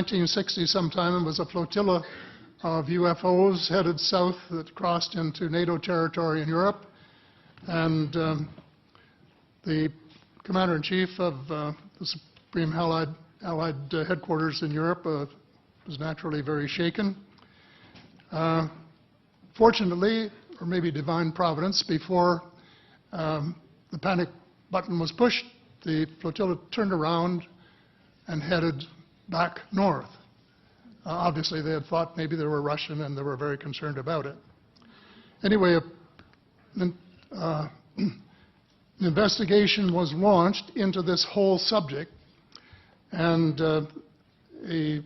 1960 sometime, it was a flotilla of UFOs headed south that crossed into NATO territory in Europe. And the Commander-in-Chief of the Supreme Allied Headquarters in Europe was naturally very shaken. Fortunately, or maybe divine providence, before the panic button was pushed, the flotilla turned around and headed back north. Obviously, they had thought maybe they were Russian, and they were very concerned about it. Anyway, an investigation was launched into this whole subject, and a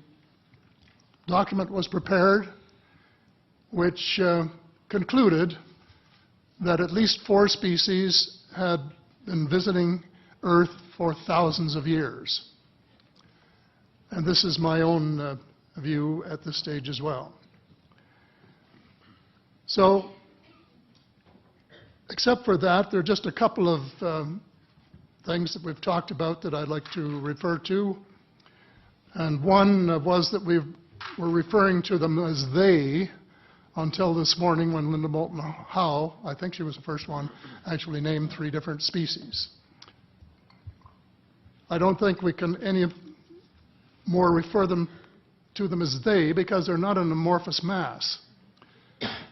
document was prepared which concluded that at least 4 species had been visiting Earth for thousands of years. And this is my own view at this stage as well. So, except for that, there are just a couple of things that we've talked about that I'd like to refer to. And one was that we were referring to them as they until this morning when Linda Moulton Howe, I think she was the first one, actually named 3 different species. I don't think we can any more refer to them as they, because they're not an amorphous mass.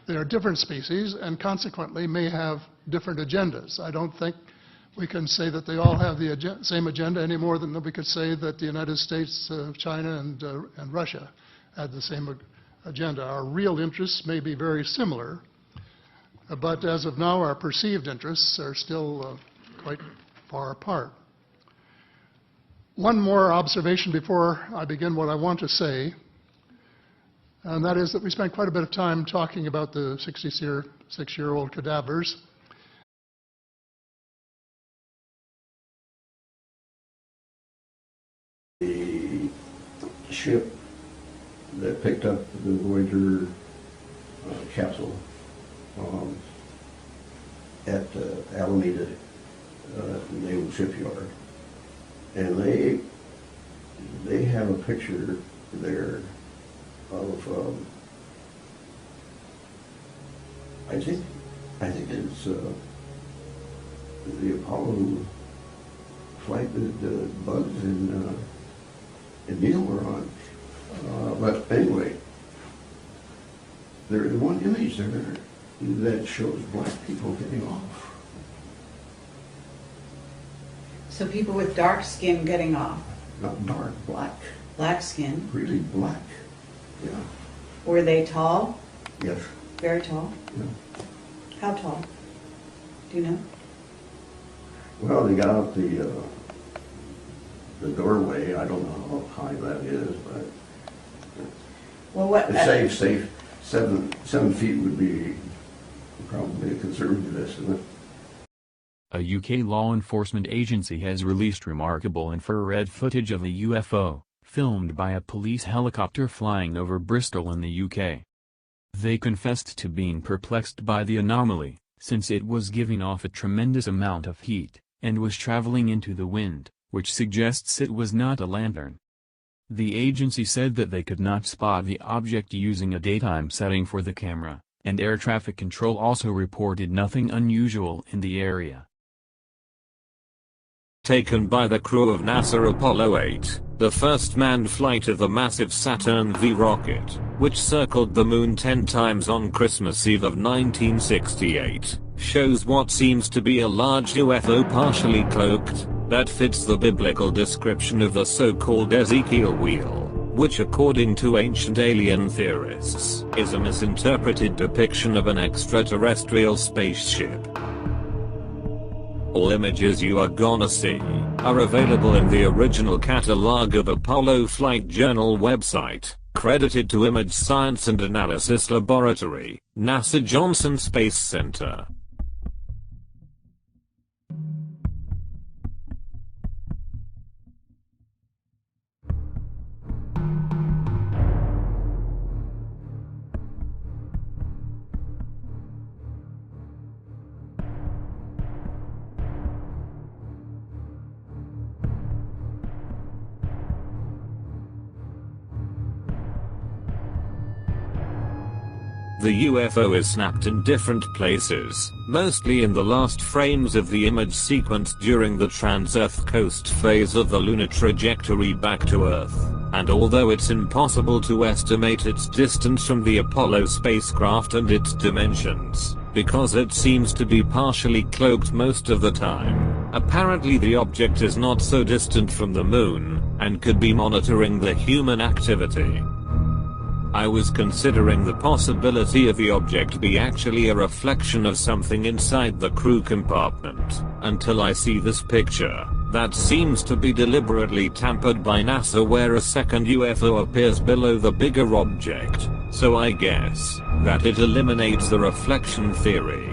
They are different species and consequently may have different agendas. I don't think we can say that they all have the same agenda any more than we could say that the United States, China, and Russia had the same agenda. Our real interests may be very similar, but as of now, our perceived interests are still quite far apart. One more observation before I begin what I want to say, and that is that we spent quite a bit of time talking about the 66-year-old cadavers. The ship that picked up the Voyager capsule at Alameda Naval Shipyard, and they have a picture there of I think it's the Apollo flight that Buzz and Neil were on. But anyway, there is one image there that shows black people getting off. So people with dark skin getting off? Not dark, black. Black skin? Really black, yeah. Were they tall? Yes. Very tall? Yeah. How tall? Do you know? Well, they got out the doorway. I don't know how high that is, but well, what? Safe 7 feet would be probably a conservative estimate. A UK law enforcement agency has released remarkable infrared footage of a UFO, filmed by a police helicopter flying over Bristol in the UK. They confessed to being perplexed by the anomaly, since it was giving off a tremendous amount of heat, and was traveling into the wind, which suggests it was not a lantern. The agency said that they could not spot the object using a daytime setting for the camera, and air traffic control also reported nothing unusual in the area. Taken by the crew of NASA Apollo 8, the first manned flight of the massive Saturn V rocket, which circled the moon 10 times on Christmas Eve of 1968, shows what seems to be a large UFO partially cloaked, that fits the biblical description of the so-called Ezekiel wheel, which according to ancient alien theorists, is a misinterpreted depiction of an extraterrestrial spaceship. All images you are gonna see are available in the original catalog of Apollo Flight Journal website, credited to Image Science and Analysis Laboratory, NASA Johnson Space Center. The UFO is snapped in different places, mostly in the last frames of the image sequence during the trans-Earth coast phase of the lunar trajectory back to Earth, and although it's impossible to estimate its distance from the Apollo spacecraft and its dimensions, because it seems to be partially cloaked most of the time, apparently the object is not so distant from the moon, and could be monitoring the human activity. I was considering the possibility of the object be actually a reflection of something inside the crew compartment, until I see this picture, that seems to be deliberately tampered by NASA where a second UFO appears below the bigger object, so I guess that it eliminates the reflection theory.